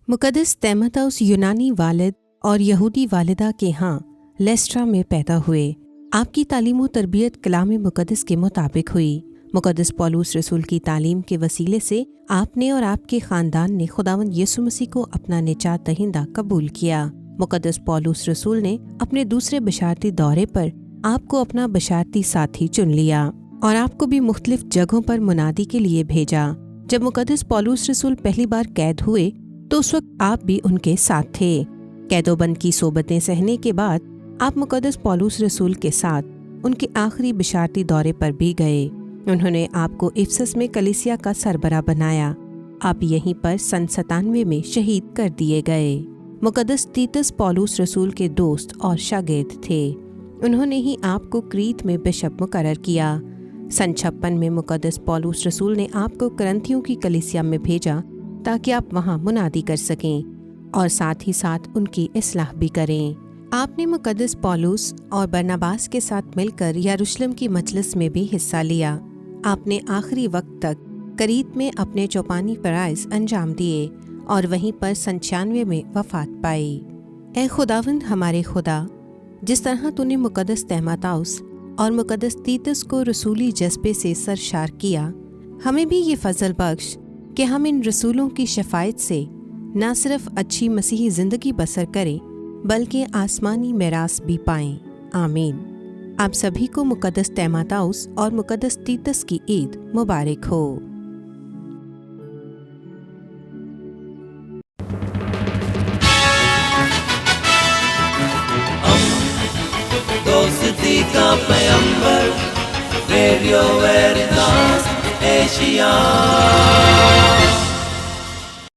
मुक़द्दस तीमुथियुस यूनानी वालिद और यहूदी वालिदा के यहाँ लेस्ट्रा में पैदा हुए। आपकी तालीम व तरबियत कलाम मुक़द्दस के मुताबिक हुई। मुक़द्दस पौलुस रसूल की तालीम के वसीले से आपने और आपके ख़ानदान ने खुदावंद यीशु मसीह को अपना निजात दहिंदा कबूल किया। मुक़द्दस पौलुस रसूल ने अपने दूसरे बशारती दौरे पर आपको अपना बशारती साथी चुन लिया और आपको भी मुख्तलिफ जगहों पर मुनादी के लिए भेजा। जब मुक़द्दस पौलुस रसूल पहली बार कैद हुए तो उस वक्त आप भी उनके साथ थे। कैदोबंद की सोबतें सहने के बाद आप मुक़द्दस पौलुस रसूल के साथ उनके आखिरी बशारती दौरे पर भी गए। उन्होंने आपको इफसस में कलीसिया का सरबरा बनाया। आप यहीं पर सन 97 में शहीद कर दिए गए। मुक़द्दस तीतस पौलुस रसूल के दोस्त और शागिर्द थे। उन्होंने ही आपको क्रीत में बिशप मुकर्रर किया। सन 56 में मुक़द्दस पौलुस रसूल ने आपको करंथियों की कलीसिया में भेजा ताकि आप वहां मुनादी कर सकें और साथ ही साथ उनकी इस्लाह भी करें। आपने मुक़द्दस पौलुस और बरनबास के साथ मिलकर यरूशलेम की मजलिस में भी हिस्सा लिया। आपने आखिरी वक्त तक करीत में अपने चौपानी फ़राइज़ अंजाम दिए और वहीं पर सन 96 में वफ़ात पाई। ए खुदावंद हमारे खुदा, जिस तरह तूने मुक़द्दस तीमुथियुस और मुक़द्दस तीतस को रसूली जज्बे से सरशार किया, हमें भी ये फ़ज़ल बख्श कि हम इन रसूलों की शफ़ायत से न सिर्फ अच्छी मसीही ज़िंदगी बसर करें बल्कि आसमानी मिरास भी पाएं। आमीन। आप सभी को मुक़द्दस तीमुथियुस और मुक़द्दस तीतस की ईद मुबारक हो। दोस्ती का पैगंबर रेडियो वेरितास एशिया।